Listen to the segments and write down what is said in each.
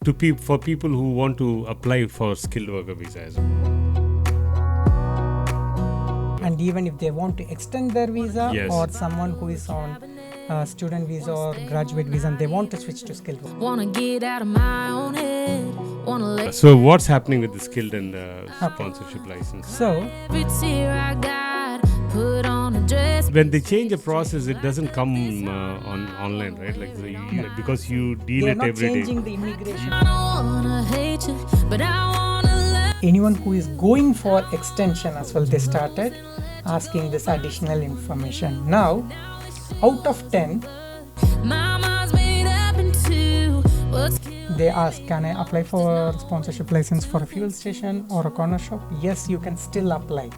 for people who want to apply for skilled worker visa as well. And even if they want to extend their visa, Yes. or someone who is on student visa or graduate visa and they want to switch to skilled worker. Wanna get out of my own head. Wanna let So what's happening with the skilled and sponsorship license? So every tear I got put on a dress. When they change a process, it doesn't come on online, right? Like because you deal they are it not every day. changing the immigration. I don't wanna hate you, but I wanna love. Anyone who is going for extension as well, they started asking this additional information. Now, out of 10, My mind's made up into what's they ask, can I apply for sponsorship license for a fuel station or a corner shop? Yes, you can still apply.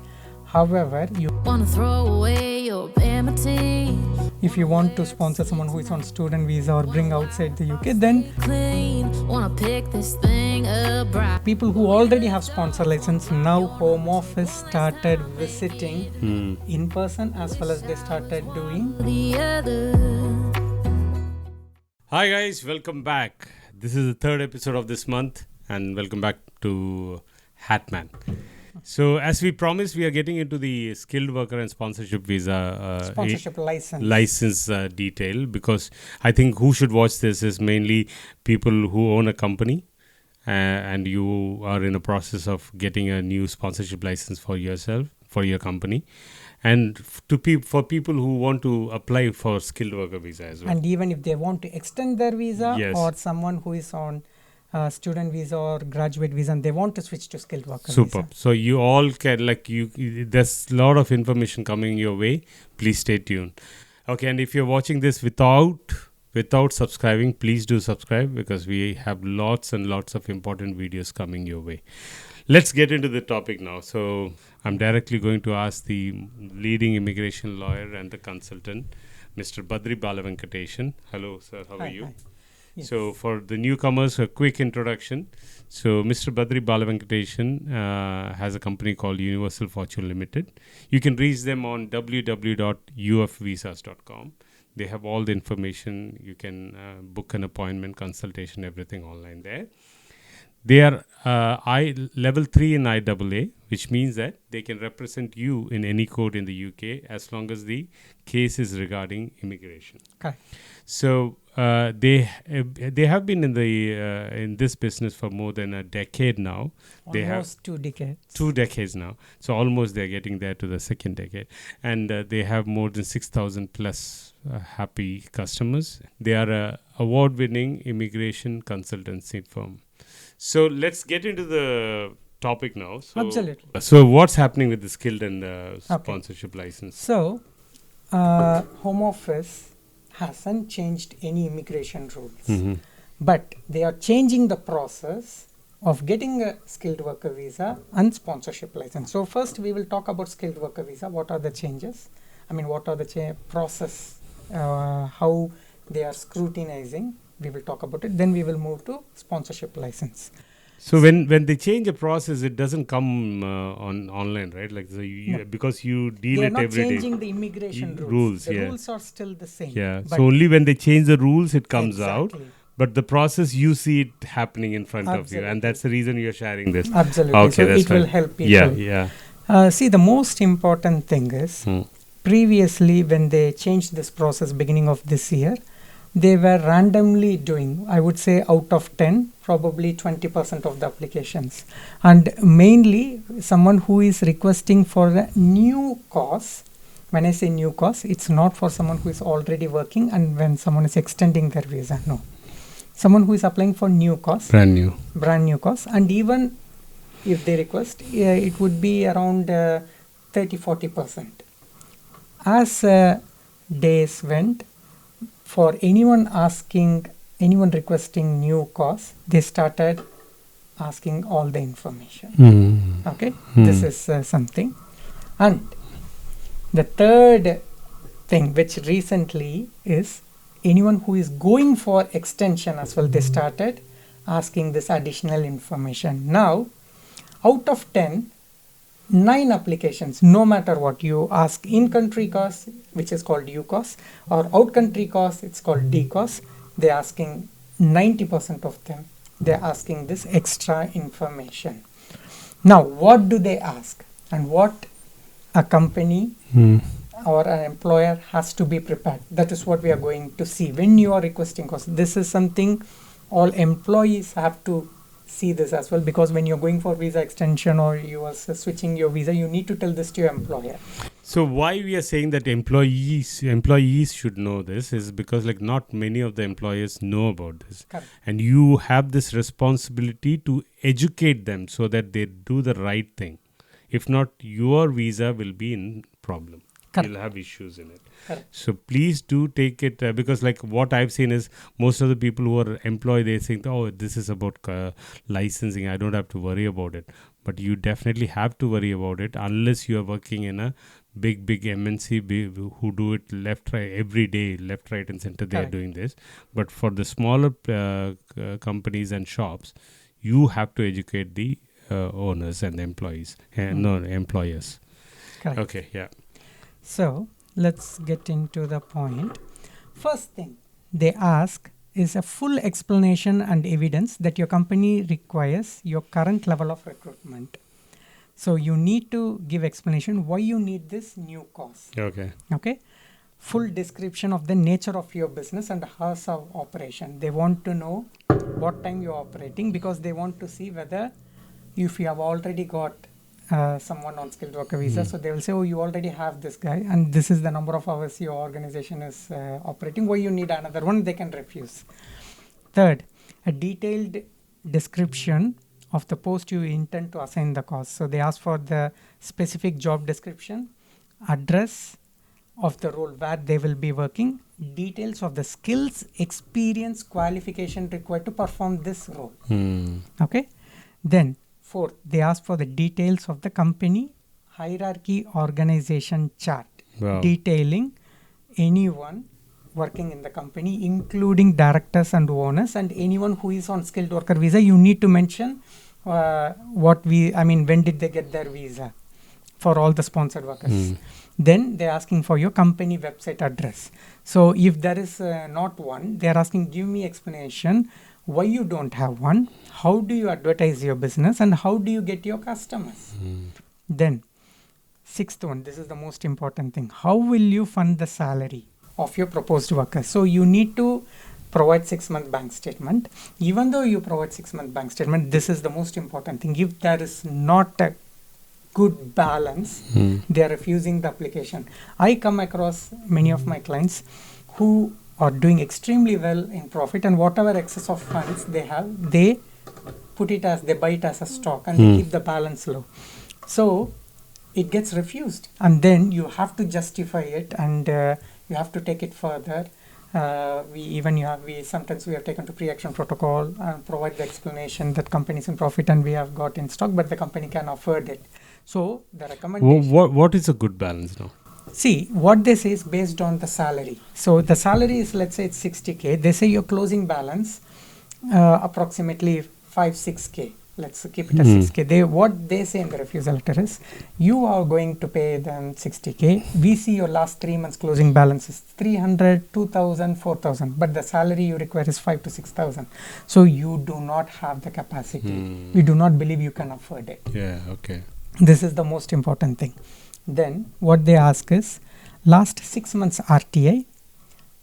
However, wanna throw away your enmity. if you want to sponsor someone who is on student visa or bring outside the UK, then Clean, wanna pick this thing up right. people who already have sponsor license, now Home Office started visiting in person as well as they started doing. The other. Hi guys, welcome back. This is the third episode of this month, and welcome back to Hatman. So, as we promised, we are getting into the skilled worker and sponsorship visa Sponsorship license. license detail, because I think who should watch this is mainly people who own a company and you are in a process of getting a new sponsorship license for yourself, for your company, and for people who want to apply for skilled worker visa as well. And even if they want to extend their visa, Yes. or someone who is on student visa or graduate visa and they want to switch to skilled worker Superb. visa. So you all can there's a lot of information coming your way. Please stay tuned. Okay, and if you're watching this without subscribing, please do subscribe, because we have lots and lots of important videos coming your way. Let's get into the topic now. So I'm directly going to ask the leading immigration lawyer and the consultant, Mr. Badri Balavenkatesan. Hello, sir. How are you? Hi. Yes. So for the newcomers, a quick introduction. So Mr. Badri Balavenkatesan has a company called Universal Fortune Limited. You can reach them on www.ufvisas.com. They have all the information. You can book an appointment, consultation, everything online there. They are level 3 in IAA, which means that they can represent you in any court in the UK as long as the case is regarding immigration. Correct. So they have been in this business for more than a decade now. They have Almost 2 decades. 2 decades now. So almost they're getting there to the second decade. And they have more than 6,000 plus happy customers. They are a award-winning immigration consultancy firm. So let's get into the topic now. Absolutely. So what's happening with the skilled and sponsorship license? So, Home Office hasn't changed any immigration rules, but they are changing the process of getting a skilled worker visa and sponsorship license. So first we will talk about skilled worker visa. What are the changes? I mean, what are the process, how they are scrutinizing. We will talk about it. Then we will move to sponsorship license. So when they change a process, it doesn't come online, right? Like because you deal They are it not every day. changing the immigration rules. Rules, The yeah. rules are still the same. Yeah. But So only when they change the rules, it comes out. Exactly. But the process, you see it happening in front of you, Absolutely. and that's the reason you're sharing this. Absolutely. Okay, So that's it will fine. help people. Yeah. See, the most important thing is previously when they changed this process beginning of this year, they were randomly doing, I would say out of 10, probably 20% of the applications. And mainly someone who is requesting for a new cause. When I say new cause, it's not for someone who is already working and when someone is extending their visa. No. Someone who is applying for new cause. Brand new. Brand new cause. And even if they request, it would be around 30-40%. As days went, for anyone requesting new cause, they started asking all the information. Okay, this is something. And the third thing, which recently is anyone who is going for extension as well, they started asking this additional information. Now, out of 10, 9 applications, no matter what you ask, in-country cause, which is called U cause, or out-country cause, it's called D cause, they're asking 90% of them they're asking this extra information. Now, what do they ask? And what a company or an employer has to be prepared. That is what we are going to see when you are requesting, because this is something all employees have to see this as well, because when you're going for visa extension or you are switching your visa, you need to tell this to your employer. So why we are saying that employees should know this is because like not many of the employers know about this. Correct. And you have this responsibility to educate them so that they do the right thing. If not, your visa will be in problem. Correct. You'll have issues in it. Correct. So please do take it because like what I've seen is most of the people who are employed, they think, oh, this is about licensing. I don't have to worry about it. But you definitely have to worry about it unless you are working in a big MNC who do it left, right, every day, left, right and center. They Correct. are doing this. But for the smaller companies and shops, you have to educate the owners and the employees, no employers. Correct. Okay, yeah. So let's get into the point. First thing they ask is a full explanation and evidence that your company requires your current level of recruitment. So you need to give explanation why you need this new course. Okay. Okay. Full description of the nature of your business and hours of operation. They want to know what time you're operating, because they want to see whether if you have already got someone on skilled worker visa, so they will say, oh, you already have this guy and this is the number of hours your organization is operating, why you need another one. They can refuse. Third, a detailed description of the post you intend to assign the course. So they ask for the specific job description, address of the role where they will be working, details of the skills, experience, qualification required to perform this role. Okay. Then fourth, they ask for the details of the company hierarchy organization chart, detailing anyone working in the company, including directors and owners, and anyone who is on skilled worker visa. You need to mention when did they get their visa for all the sponsored workers. Then they're asking for your company website address. So if there is not one, they're asking, give me explanation why you don't have one, how do you advertise your business, and how do you get your customers. Then sixth one, this is the most important thing, how will you fund the salary of your proposed workers. So you need to provide 6-month bank statement. Even though you provide 6-month bank statement, this is the most important thing. If there is not a good balance, they are refusing the application. I come across many of my clients who are doing extremely well in profit, and whatever excess of funds they have, they buy it as a stock, and they keep the balance low. So it gets refused, and then you have to justify it, and you have to take it further. Sometimes we have taken to pre-action protocol and provide the explanation that company is in profit and we have got in stock, but the company can afford it. So the recommendation. What is a good balance now? See, what they say is based on the salary. So the salary is, let's say it's 60K. They say your closing balance approximately 5-6K. Let's keep it as 6K. What they say in the refusal letter is, you are going to pay them 60K. We see your last 3 months closing balance is 300, 2,000, 4,000. But the salary you require is 5,000 to 6,000. So you do not have the capacity. We do not believe you can afford it. Yeah, okay. This is the most important thing. Then what they ask is last 6 months RTI,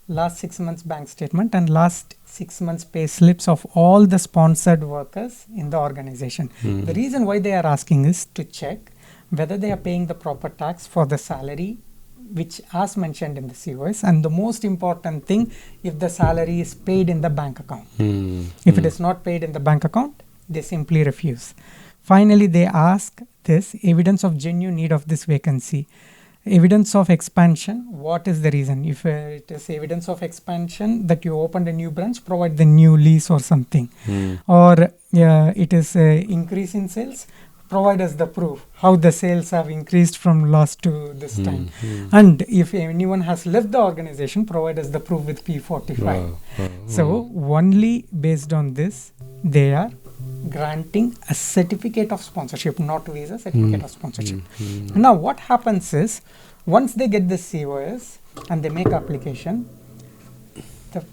last 6 months bank statement, and last 6 months pay slips of all the sponsored workers in the organization. The reason why they are asking is to check whether they are paying the proper tax for the salary, which as mentioned in the COS, and the most important thing, if the salary is paid in the bank account. If it is not paid in the bank account, they simply refuse. Finally, they ask this evidence of genuine need of this vacancy. Evidence of expansion, what is the reason? If it is evidence of expansion that you opened a new branch, provide the new lease or something. Or it is increase in sales, provide us the proof how the sales have increased from last to this time. And if anyone has left the organization, provide us the proof with P45. So only based on this, they are granting a certificate of sponsorship, not visa, certificate of sponsorship. Now what happens is, once they get the COS and they make application, the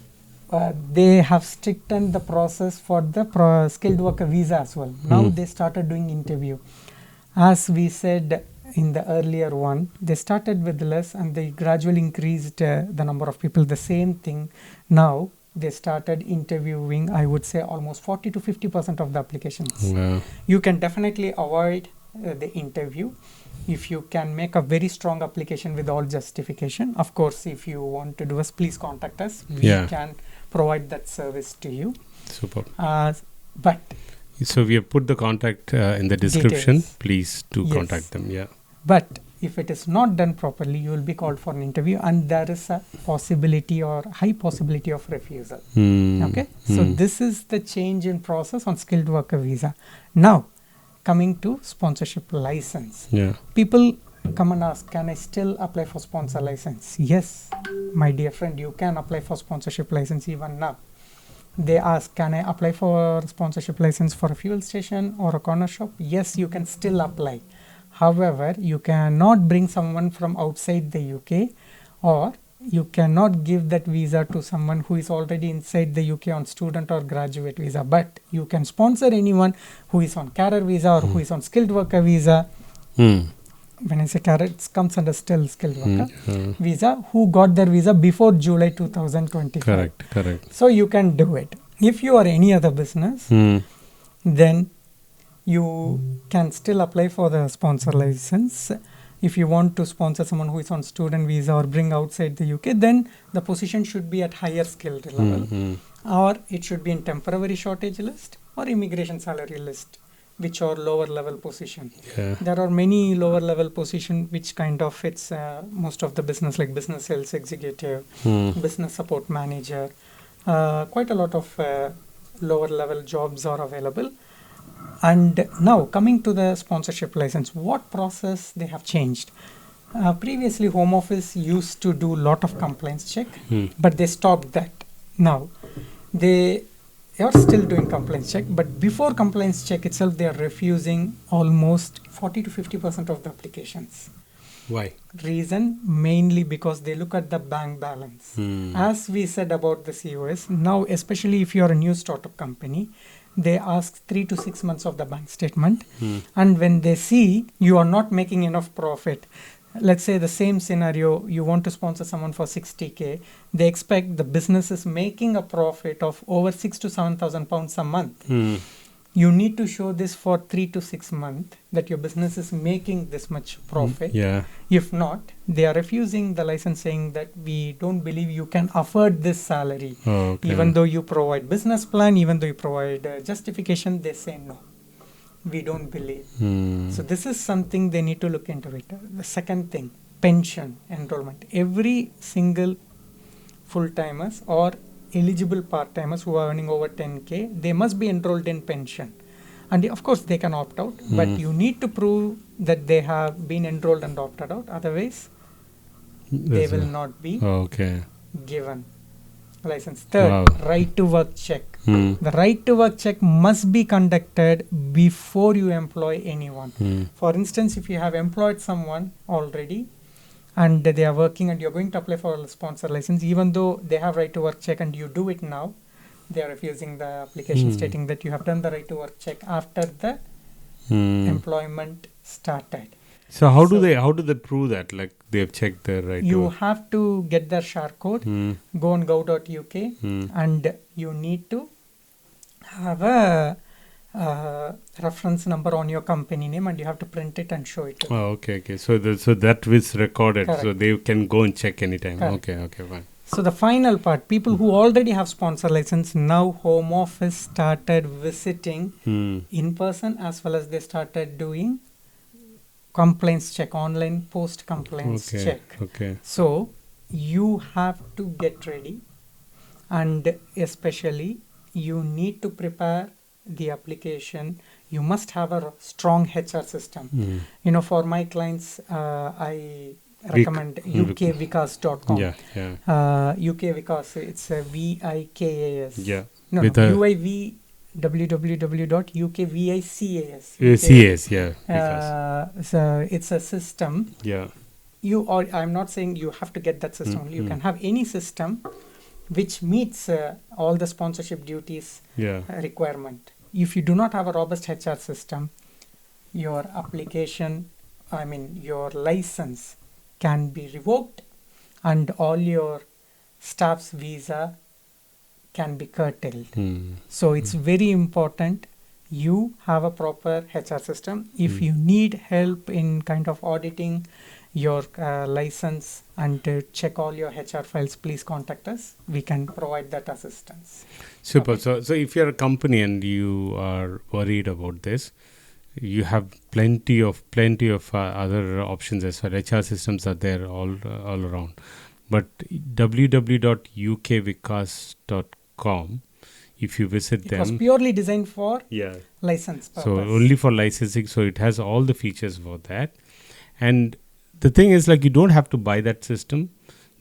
they have strictened the process for the skilled worker visa as well. Now they started doing interview. As we said in the earlier one, they started with less and they gradually increased the number of people. The same thing now. They started interviewing, I would say, almost 40 to 50% of the applications. Yeah. You can definitely avoid the interview if you can make a very strong application with all justification. Of course, if you want to do us, please contact us. We can provide that service to you. Super. But so we have put the contact in the description. Details. Please do Yes. contact them. Yeah. But if it is not done properly, you will be called for an interview, and there is a possibility or high possibility of refusal. Okay, so this is the change in process on skilled worker visa. Now, coming to sponsorship license. Yeah. People come and ask, can I still apply for sponsor license? Yes, my dear friend, you can apply for sponsorship license even now. They ask, can I apply for sponsorship license for a fuel station or a corner shop? Yes, you can still apply. However, you cannot bring someone from outside the UK, or you cannot give that visa to someone who is already inside the UK on student or graduate visa. But you can sponsor anyone who is on carer visa or who is on skilled worker visa. When I say carer, it comes under still skilled worker visa, who got their visa before July 2025. Correct. So you can do it. If you are any other business, then you can still apply for the sponsor license. If you want to sponsor someone who is on student visa or bring outside the UK, then the position should be at higher skilled level, or it should be in temporary shortage list or immigration salary list, which are lower level position. There are many lower level position which kind of fits most of the business, like business sales executive, business support manager. Quite a lot of lower level jobs are available. And now coming to the sponsorship license, what process they have changed? Previously, Home Office used to do lot of compliance check, but they stopped that. Now they are still doing compliance check, but before compliance check itself, they are refusing almost 40 to 50% of the applications. Why? Reason mainly because they look at the bank balance. As we said about the COS, now especially if you are a new startup company, they ask 3 to 6 months of the bank statement, and when they see you are not making enough profit, let's say the same scenario, you want to sponsor someone for 60k, they expect the business is making a profit of over 6 to 7,000 pounds a month. You need to show this for 3 to 6 months that your business is making this much profit. If not, they are refusing the license, saying that we don't believe you can afford this salary. Even though you provide business plan, even though you provide justification, they say no, we don't believe. So this is something they need to look into it. The second thing, pension enrollment. Every single full-timers or eligible part-timers who are earning over 10k, they must be enrolled in pension. And of course they can opt out, but you need to prove that they have been enrolled and opted out. Otherwise, they will not be given license. Third, right to work check. The right to work check must be conducted before you employ anyone. For instance, if you have employed someone already and they are working and you're going to apply for a sponsor license, even though they have right to work check and you do it now, they are refusing the application, stating that you have done the right to work check after the employment started. So how do they prove that? Like they have checked their right You to work? have to get their share code, go on gov.uk, and you need to have a reference number on your company name, and you have to print it and show it to them. Okay. So that is recorded. Correct. So they can go and check anytime. Correct. Okay, fine. So the final part, people who already have sponsor license, now Home Office started visiting in person, as well as they started doing complaints check, online post complaints check. So you have to get ready, and especially you need to prepare the application. You must have a strong HR system. For my clients, I recommend ukvikas.com. UK Vikas, it's a VIKAS. www.ukvicas. So it's a system. I'm not saying you have to get that system. You can have any system which meets all the sponsorship duties Yeah. requirement. If you do not have a robust HR system, your application, I mean your license can be revoked, and all your staff's visa can be curtailed. So it's very important you have a proper HR system. If you need help in kind of auditing your license and to check all your HR files, please contact us. We can provide that assistance. Super. Okay. So if you're a company and you are worried about this, you have plenty of other options as well. HR systems are there all around. But www.ukvikas.com, if you visit It was them, purely designed for yeah. license purpose. So only for licensing. So it has all the features for that. And the thing is, like, you don't have to buy that system.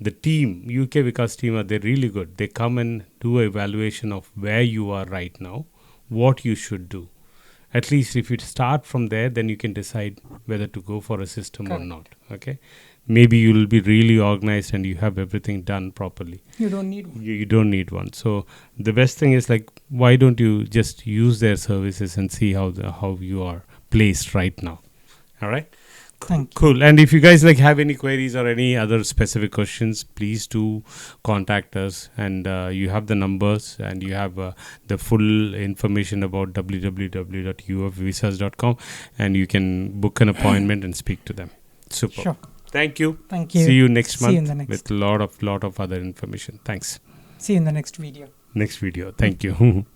The team, UK Vikas team, they're really good. They come and do an evaluation of where you are right now, what you should do. At least if you start from there, then you can decide whether to go for a system or Correct. not. Okay, maybe you will be really organized and you have everything done properly. You don't need one. You don't need one. So the best thing is, like, why don't you just use their services and see how you are placed right now. All right. Thank you. Cool. And if you guys like have any queries or any other specific questions, please do contact us. And you have the numbers and you have the full information about www.ufvisas.com, and you can book an appointment and speak to them. Super. Sure. Thank you. Thank you. See you next See you in month the next. with lot of other information. Thanks. See you in the next video. Next video. Thank you.